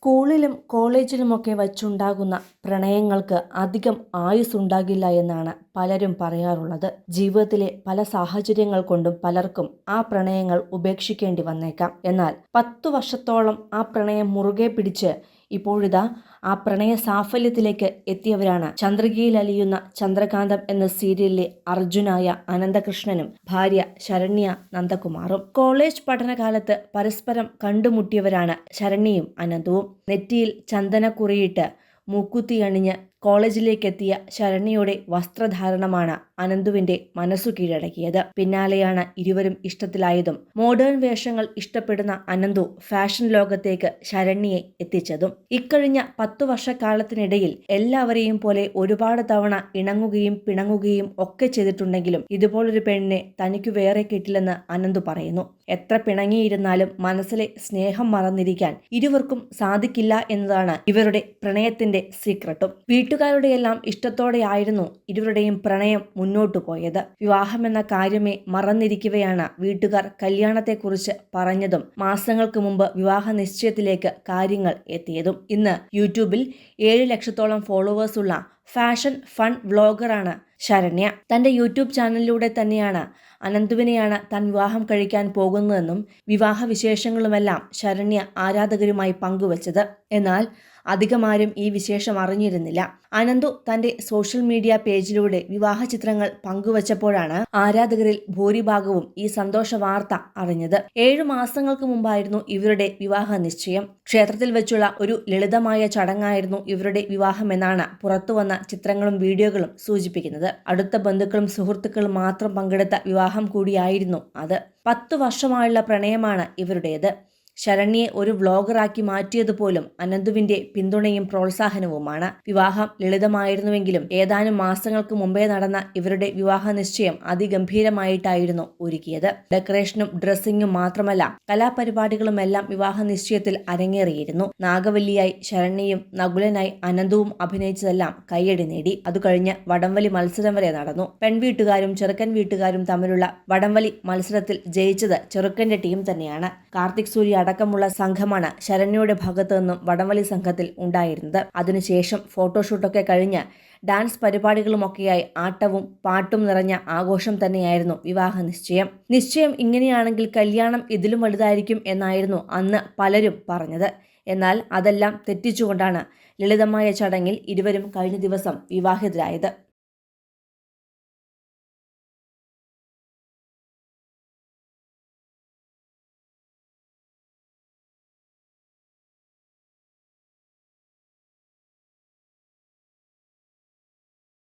സ്കൂളിലും കോളേജിലുമൊക്കെ വച്ചുണ്ടാകുന്ന പ്രണയങ്ങൾക്ക് അധികം ആയുസ്സുണ്ടാകില്ല എന്നാണ് പലരും പറയാറുള്ളത്. ജീവിതത്തിലെ പല സാഹചര്യങ്ങൾ കൊണ്ടും പലർക്കും ആ പ്രണയങ്ങൾ ഉപേക്ഷിക്കേണ്ടി വന്നേക്കാം. എന്നാൽ 10 വർഷത്തോളം ആ പ്രണയം മുറുകെ പിടിച്ച് ഇപ്പോഴിതാ ആ പ്രണയ സാഫല്യത്തിലേക്ക് എത്തിയവരാണ് ചന്ദ്രികയിൽ അലിയുന്ന ചന്ദ്രകാന്തം എന്ന സീരിയലിലെ അർജുനായ അനന്തകൃഷ്ണനും ഭാര്യ ശരണ്യ നന്ദകുമാറും. കോളേജ് പഠനകാലത്ത് പരസ്പരം കണ്ടുമുട്ടിയവരാണ് ശരണ്യയും അനന്തവും. നെറ്റിയിൽ ചന്ദനക്കുറിയിട്ട് മൂക്കുത്തി അണിഞ്ഞ് കോളേജിലേക്കെത്തിയ ശരണ്യയുടെ വസ്ത്രധാരണമാണ് അനന്തുവിന്റെ മനസ്സു കീഴടക്കിയത്. പിന്നാലെയാണ് ഇരുവരും ഇഷ്ടത്തിലായതും മോഡേൺ വേഷങ്ങൾ ഇഷ്ടപ്പെടുന്ന അനന്തു ഫാഷൻ ലോകത്തേക്ക് ശരണ്യയെ എത്തിച്ചതും. ഇക്കഴിഞ്ഞ 10 വർഷക്കാലത്തിനിടയിൽ എല്ലാവരെയും പോലെ ഒരുപാട് തവണ ഇണങ്ങുകയും പിണങ്ങുകയും ഒക്കെ ചെയ്തിട്ടുണ്ടെങ്കിലും ഇതുപോലൊരു പെണ്ണിനെ തനിക്കു വേറെ കിട്ടില്ലെന്ന് അനന്തു പറയുന്നു. എത്ര പിണങ്ങിയിരുന്നാലും മനസ്സിലെ സ്നേഹം മറന്നിരിക്കാൻ ഇരുവർക്കും സാധിക്കില്ല എന്നതാണ് ഇവരുടെ പ്രണയത്തിന്റെ സീക്രട്ടും. വീട്ടുകാരുടെയെല്ലാം ഇഷ്ടത്തോടെയായിരുന്നു ഇരുവരുടെയും പ്രണയം മുന്നോട്ടു പോയത്. വിവാഹമെന്ന കാര്യമേ മറന്നിരിക്കവെയാണ് വീട്ടുകാർ കല്യാണത്തെക്കുറിച്ച് പറഞ്ഞതും മാസങ്ങൾക്ക് മുമ്പ് വിവാഹ നിശ്ചയത്തിലേക്ക് കാര്യങ്ങൾ എത്തിയതും. ഇന്ന് യൂട്യൂബിൽ 7 ലക്ഷത്തോളം ഫോളോവേഴ്സുള്ള ഫാഷൻ ഫൺ വ്ളോഗറാണ് ശരണ്യ. തന്റെ യൂട്യൂബ് ചാനലിലൂടെ തന്നെയാണ് അനന്തുവിനെയാണ് താൻ വിവാഹം കഴിക്കാൻ പോകുന്നതെന്നും വിവാഹ വിശേഷങ്ങളുമെല്ലാം ശരണ്യ ആരാധകരുമായി പങ്കുവച്ചത്. എന്നാൽ അധികമാരും ഈ വിശേഷം അറിഞ്ഞിരുന്നില്ല. അനന്തു തന്റെ സോഷ്യൽ മീഡിയ പേജിലൂടെ വിവാഹ ചിത്രങ്ങൾ പങ്കുവച്ചപ്പോഴാണ് ആരാധകരിൽ ഭൂരിഭാഗവും ഈ സന്തോഷ വാർത്ത അറിഞ്ഞത്. 7 മാസങ്ങൾക്ക് മുമ്പായിരുന്നു ഇവരുടെ വിവാഹ നിശ്ചയം. ക്ഷേത്രത്തിൽ വെച്ചുള്ള ഒരു ലളിതമായ ചടങ്ങായിരുന്നു ഇവരുടെ വിവാഹമെന്നാണ് പുറത്തുവന്ന ചിത്രങ്ങളും വീഡിയോകളും സൂചിപ്പിക്കുന്നത്. അടുത്ത ബന്ധുക്കളും സുഹൃത്തുക്കളും മാത്രം പങ്കെടുത്ത വിവാഹം കൂടിയായിരുന്നു അത്. 10 വർഷമായുള്ള പ്രണയമാണ് ഇവരുടേത്. ശരണ്യയെ ഒരു വ്ളോഗറാക്കി മാറ്റിയതുപോലും അനന്തുവിന്റെ പിന്തുണയും പ്രോത്സാഹനവുമാണ്. വിവാഹം ലളിതമായിരുന്നുവെങ്കിലും ഏതാനും മാസങ്ങൾക്ക് മുമ്പേ നടന്ന ഇവരുടെ വിവാഹ നിശ്ചയം അതിഗംഭീരമായിട്ടായിരുന്നു ഒരുക്കിയത്. ഡെക്കറേഷനും ഡ്രസ്സിംഗും മാത്രമല്ല കലാപരിപാടികളുമെല്ലാം വിവാഹ നിശ്ചയത്തിൽ അരങ്ങേറിയിരുന്നു. നാഗവല്ലിയായി ശരണ്യയും നകുലനായി അനന്തുവും അഭിനയിച്ചതെല്ലാം കയ്യടി നേടി. അതുകഴിഞ്ഞ് വടംവലി മത്സരം വരെ നടന്നു. പെൺവീട്ടുകാരും ചെറുക്കൻ വീട്ടുകാരും തമ്മിലുള്ള വടംവലി മത്സരത്തിൽ ജയിച്ചത് ചെറുക്കന്റെ ടീം തന്നെയാണ്. കാർത്തിക് സൂര്യ അടക്കമുള്ള സംഘമാണ് ശരണ്യയുടെ ഭാഗത്തു നിന്നും വടംവലി സംഘത്തിൽ ഉണ്ടായിരുന്നത്. അതിനുശേഷം ഫോട്ടോഷൂട്ടൊക്കെ കഴിഞ്ഞ് ഡാൻസ് പരിപാടികളുമൊക്കെയായി ആട്ടവും പാട്ടും നിറഞ്ഞ ആഘോഷം തന്നെയായിരുന്നു വിവാഹ നിശ്ചയം. നിശ്ചയം ഇങ്ങനെയാണെങ്കിൽ കല്യാണം ഇതിലും വലുതായിരിക്കും എന്നായിരുന്നു അന്ന് പലരും പറഞ്ഞത്. എന്നാൽ അതെല്ലാം തെറ്റിച്ചുകൊണ്ടാണ് ലളിതമായ ചടങ്ങിൽ ഇരുവരും കഴിഞ്ഞ ദിവസം വിവാഹിതരായത്.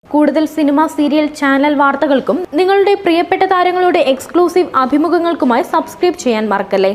കൂടുതൽ സിനിമ, സീരിയൽ, ചാനൽ വാർത്തകൾക്കും നിങ്ങളുടെ പ്രിയപ്പെട്ട താരങ്ങളുടെ എക്സ്ക്ലൂസീവ് അഭിമുഖങ്ങൾക്കുമായി സബ്സ്ക്രൈബ് ചെയ്യാൻ മറക്കല്ലേ.